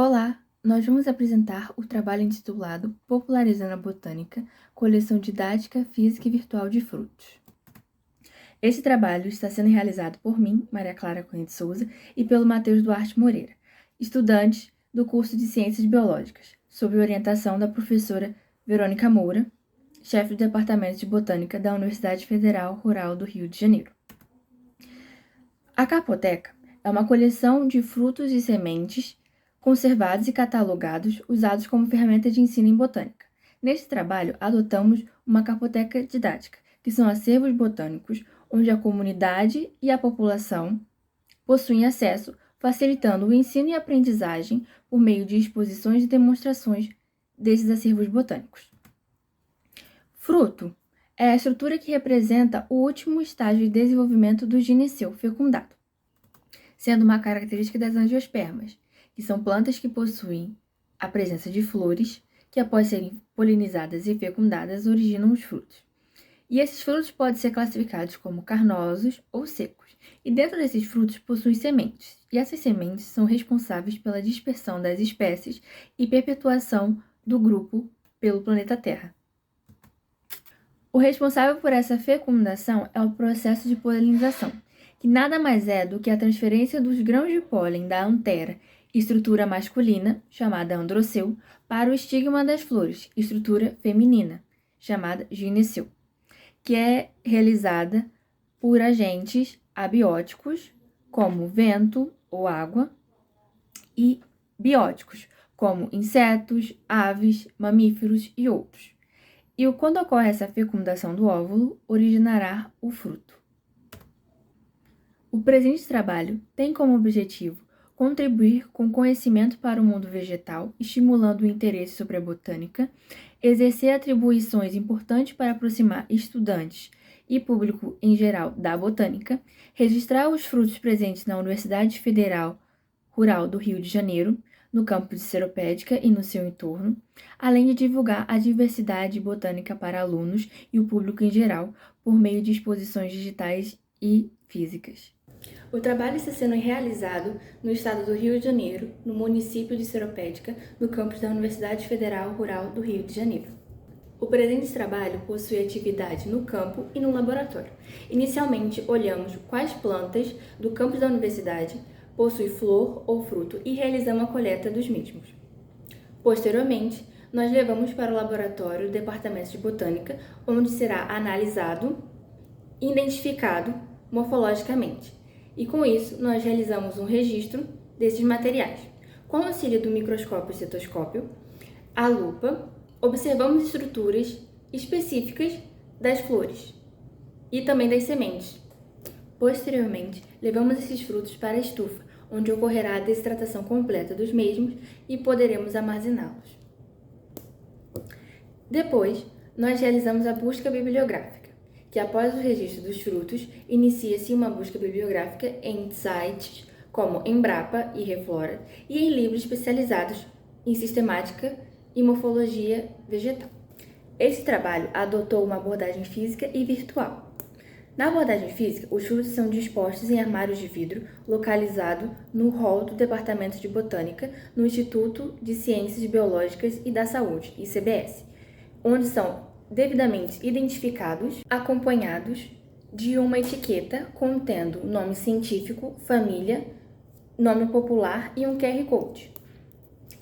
Olá, nós vamos apresentar o trabalho intitulado Popularizando a Botânica, coleção didática, física e virtual de frutos. Esse trabalho está sendo realizado por mim, Maria Clara Cunha de Souza, e pelo Matheus Duarte Moreira, estudantes do curso de Ciências Biológicas, sob orientação da professora Verônica Moura, chefe do Departamento de Botânica da Universidade Federal Rural do Rio de Janeiro. A carpoteca é uma coleção de frutos e sementes conservados e catalogados, usados como ferramenta de ensino em botânica. Neste trabalho, adotamos uma carpoteca didática, que são acervos botânicos onde a comunidade e a população possuem acesso, facilitando o ensino e aprendizagem por meio de exposições e demonstrações desses acervos botânicos. Fruto é a estrutura que representa o último estágio de desenvolvimento do gineceu fecundado, sendo uma característica das angiospermas, que são plantas que possuem a presença de flores, que após serem polinizadas e fecundadas, originam os frutos. E esses frutos podem ser classificados como carnosos ou secos. E dentro desses frutos possuem sementes, e essas sementes são responsáveis pela dispersão das espécies e perpetuação do grupo pelo planeta Terra. O responsável por essa fecundação é o processo de polinização, que nada mais é do que a transferência dos grãos de pólen da antera, estrutura masculina, chamada androceu, para o estigma das flores, estrutura feminina, chamada gineceu, que é realizada por agentes abióticos, como vento ou água, e bióticos, como insetos, aves, mamíferos e outros. E quando ocorre essa fecundação do óvulo, originará o fruto. O presente trabalho tem como objetivo contribuir com conhecimento para o mundo vegetal, estimulando o interesse sobre a botânica, exercer atribuições importantes para aproximar estudantes e público em geral da botânica, registrar os frutos presentes na Universidade Federal Rural do Rio de Janeiro, no campus de Seropédica e no seu entorno, além de divulgar a diversidade botânica para alunos e o público em geral, por meio de exposições digitais e físicas. O trabalho está sendo realizado no estado do Rio de Janeiro, no município de Seropédica, no campus da Universidade Federal Rural do Rio de Janeiro. O presente trabalho possui atividade no campo e no laboratório. Inicialmente, olhamos quais plantas do campus da universidade possuem flor ou fruto e realizamos a coleta dos mesmos. Posteriormente, nós levamos para o laboratório do Departamento de Botânica, onde será analisado e identificado morfologicamente. E com isso, nós realizamos um registro desses materiais. Com o auxílio do microscópio e cetoscópio, a lupa, observamos estruturas específicas das flores e também das sementes. Posteriormente, levamos esses frutos para a estufa, onde ocorrerá a desidratação completa dos mesmos e poderemos armazená-los. Depois, nós realizamos a busca bibliográfica, que após o registro dos frutos, inicia-se uma busca bibliográfica em sites como Embrapa e Reflora e em livros especializados em sistemática e morfologia vegetal. Esse trabalho adotou uma abordagem física e virtual. Na abordagem física, os frutos são dispostos em armários de vidro localizado no hall do Departamento de Botânica, no Instituto de Ciências Biológicas e da Saúde, ICBS, onde são devidamente identificados, acompanhados de uma etiqueta contendo nome científico, família, nome popular e um QR Code,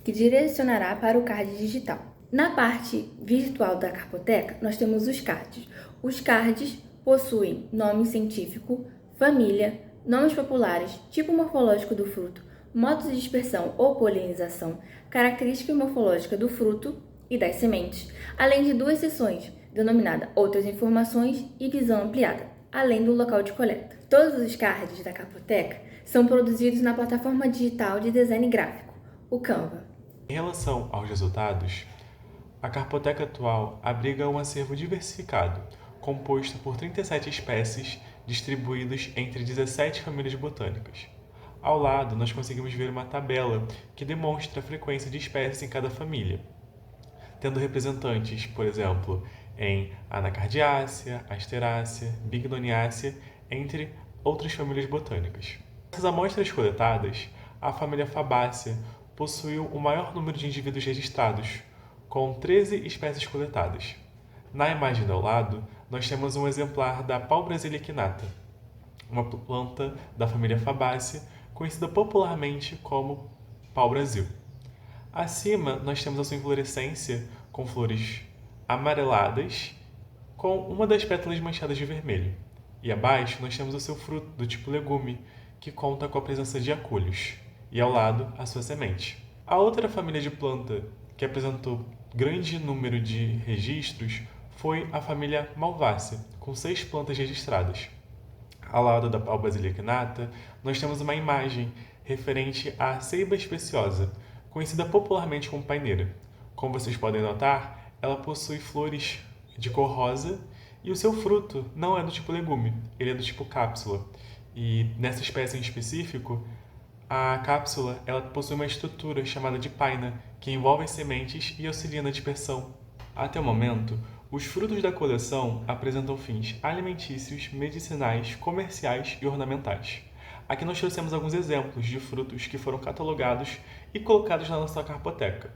que direcionará para o card digital. Na parte virtual da carpoteca, nós temos os cards. Os cards possuem nome científico, família, nomes populares, tipo morfológico do fruto, modos de dispersão ou polinização, característica morfológica do fruto e das sementes, além de duas seções, denominada Outras Informações e Visão Ampliada, além do local de coleta. Todos os cards da carpoteca são produzidos na plataforma digital de design gráfico, o Canva. Em relação aos resultados, a carpoteca atual abriga um acervo diversificado, composto por 37 espécies distribuídas entre 17 famílias botânicas. Ao lado, nós conseguimos ver uma tabela que demonstra a frequência de espécies em cada família, tendo representantes, por exemplo, em Anacardiácea, Asterácea, Bignoniácea, entre outras famílias botânicas. Nessas amostras coletadas, a família Fabácea possuiu o maior número de indivíduos registrados, com 13 espécies coletadas. Na imagem ao lado, nós temos um exemplar da Pau brasilienata, uma planta da família Fabaceae, conhecida popularmente como pau-brasil. Acima, nós temos a sua inflorescência com flores amareladas, com uma das pétalas manchadas de vermelho. E abaixo, nós temos o seu fruto, do tipo legume, que conta com a presença de acúlios. E ao lado, a sua semente. A outra família de planta que apresentou grande número de registros foi a família Malvácea, com 6 plantas registradas. Ao lado da Pau brasilienata, nós temos uma imagem referente à ceiba especiosa, conhecida popularmente como paineira. Como vocês podem notar, ela possui flores de cor rosa e o seu fruto não é do tipo legume, ele é do tipo cápsula. E nessa espécie em específico, a cápsula ela possui uma estrutura chamada de paina, que envolve as sementes e auxilia na dispersão. Até o momento, os frutos da coleção apresentam fins alimentícios, medicinais, comerciais e ornamentais. Aqui nós trouxemos alguns exemplos de frutos que foram catalogados e colocados na nossa carpoteca.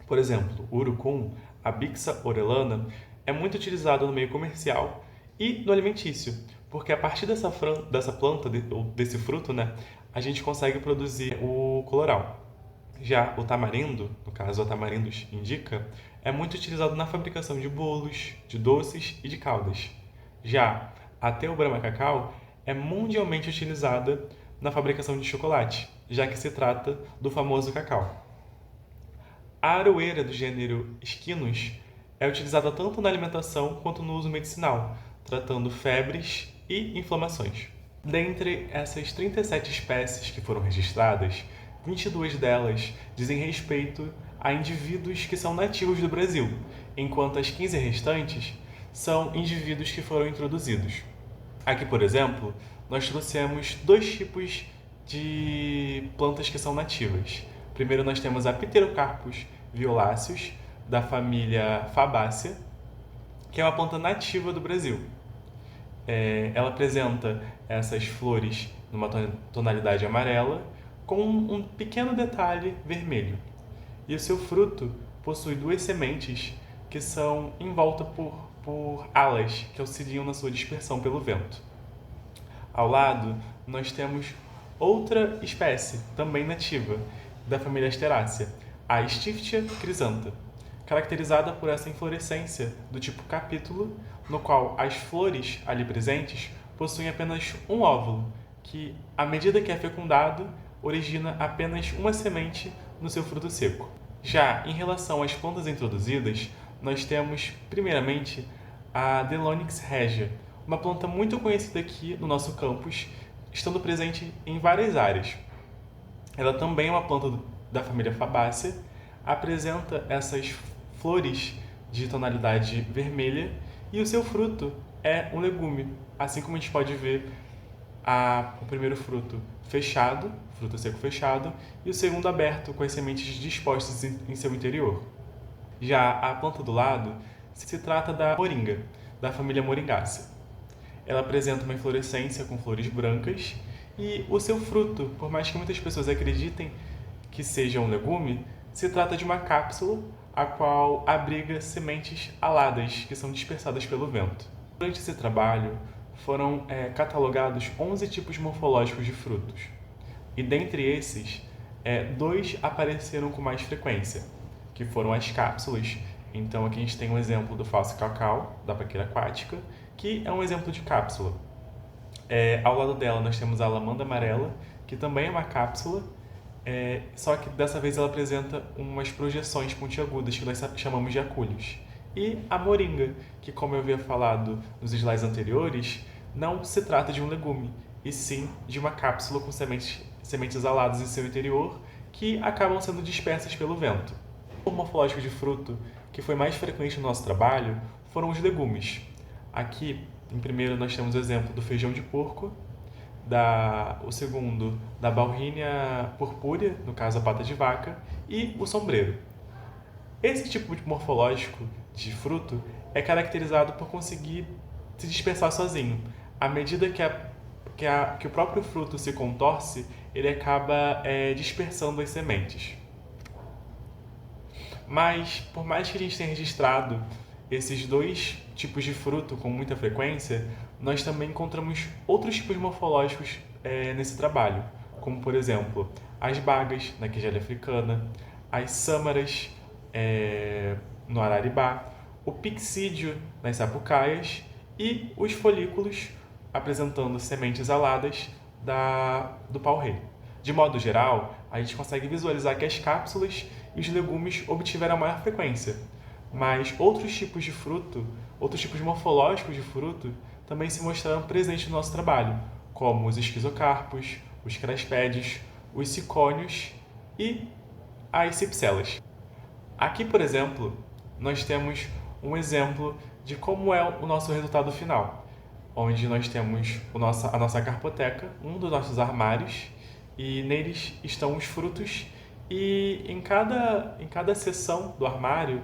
Por exemplo, o urucum, a Bixa orellana, é muito utilizado no meio comercial e no alimentício, porque a partir dessa planta, ou desse fruto, a gente consegue produzir o coloral. Já o tamarindo, no caso a Tamarindus indica, é muito utilizado na fabricação de bolos, de doces e de caldas. Já a Theobroma cacau é mundialmente utilizada na fabricação de chocolate, já que se trata do famoso cacau. A aroeira do gênero Esquinus é utilizada tanto na alimentação quanto no uso medicinal, tratando febres e inflamações. Dentre essas 37 espécies que foram registradas, 22 delas dizem respeito a indivíduos que são nativos do Brasil, enquanto as 15 restantes são indivíduos que foram introduzidos. Aqui, por exemplo, nós trouxemos 2 tipos de plantas que são nativas. Primeiro nós temos a Pterocarpus violáceos, da família Fabaceae, que é uma planta nativa do Brasil. Ela apresenta essas flores numa tonalidade amarela, com um pequeno detalhe vermelho. E o seu fruto possui 2 sementes que são envoltas por alas que auxiliam na sua dispersão pelo vento. Ao lado, nós temos outra espécie, também nativa, da família Asterácea, a Stiftia crisanta, caracterizada por essa inflorescência do tipo capítulo, no qual as flores ali presentes possuem apenas um óvulo, que, à medida que é fecundado, origina apenas uma semente no seu fruto seco. Já em relação às plantas introduzidas, nós temos, primeiramente, a Delonix regia, uma planta muito conhecida aqui no nosso campus, estando presente em várias áreas. Ela também é uma planta da família Fabaceae, apresenta essas flores de tonalidade vermelha e o seu fruto é um legume, assim como a gente pode ver o primeiro fruto fechado, fruto seco fechado, e o segundo aberto, com as sementes dispostas em seu interior. Já a planta do lado se trata da moringa, da família Moringácea. Ela apresenta uma inflorescência com flores brancas e o seu fruto, por mais que muitas pessoas acreditem que seja um legume, se trata de uma cápsula a qual abriga sementes aladas que são dispersadas pelo vento. Durante esse trabalho, foram catalogados 11 tipos morfológicos de frutos. E dentre esses, 2 apareceram com mais frequência, que foram as cápsulas. Então aqui a gente tem um exemplo do falso cacau, da paqueira aquática, que é um exemplo de cápsula. Ao lado dela nós temos a lamanda amarela, que também é uma cápsula, só que dessa vez ela apresenta umas projeções pontiagudas que nós chamamos de acúlios. E a moringa, que como eu havia falado nos slides anteriores, não se trata de um legume, e sim de uma cápsula com sementes aladas em seu interior que acabam sendo dispersas pelo vento. O morfológico de fruto que foi mais frequente no nosso trabalho foram os legumes. Aqui, em primeiro, nós temos o exemplo do feijão de porco, o segundo, da Bauhinia purpúrea, no caso a pata de vaca, e o sombreiro. Esse tipo de morfológico de fruto é caracterizado por conseguir se dispersar sozinho. À medida que o próprio fruto se contorce, ele acaba dispersando as sementes. Mas, por mais que a gente tenha registrado esses dois tipos de fruto com muita frequência, nós também encontramos outros tipos morfológicos nesse trabalho, como, por exemplo, as bagas na queijelha africana, as sâmaras no araribá, o pixídeo nas sapucaias e os folículos apresentando sementes aladas do pau-rei. De modo geral, a gente consegue visualizar que as cápsulas e os legumes obtiveram a maior frequência, mas outros tipos de fruto, outros tipos morfológicos de fruto, também se mostraram presentes no nosso trabalho, como os esquizocarpos, os craspédios, os cicônios e as cipselas. Aqui, por exemplo, nós temos um exemplo de como é o nosso resultado final, onde nós temos a nossa carpoteca, um dos nossos armários, e neles estão os frutos, e em cada seção do armário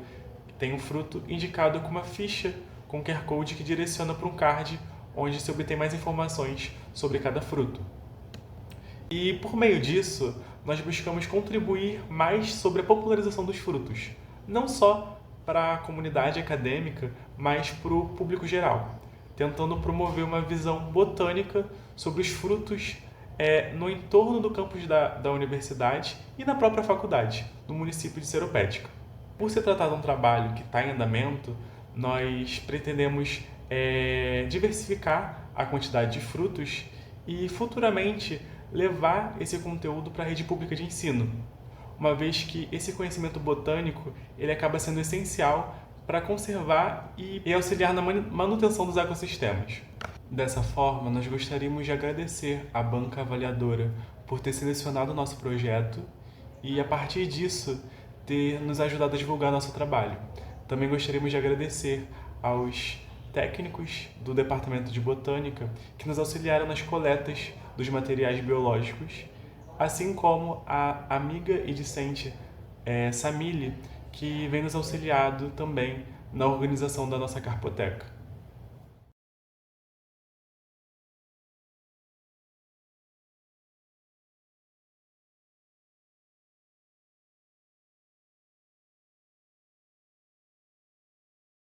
tem um fruto indicado com uma ficha com QR Code que direciona para um card onde se obtém mais informações sobre cada fruto. E por meio disso, nós buscamos contribuir mais sobre a popularização dos frutos, não só para a comunidade acadêmica, mas para o público geral, tentando promover uma visão botânica sobre os frutos no entorno do campus da universidade e na própria faculdade, no município de Seropédica. Por se tratar de um trabalho que está em andamento, nós pretendemos diversificar a quantidade de frutos e futuramente levar esse conteúdo para a rede pública de ensino, uma vez que esse conhecimento botânico ele acaba sendo essencial para conservar e auxiliar na manutenção dos ecossistemas. Dessa forma, nós gostaríamos de agradecer à banca avaliadora por ter selecionado o nosso projeto e, a partir disso, ter nos ajudado a divulgar nosso trabalho. Também gostaríamos de agradecer aos técnicos do Departamento de Botânica que nos auxiliaram nas coletas dos materiais biológicos, assim como a amiga e discente Samile, que vem nos auxiliado também na organização da nossa carpoteca.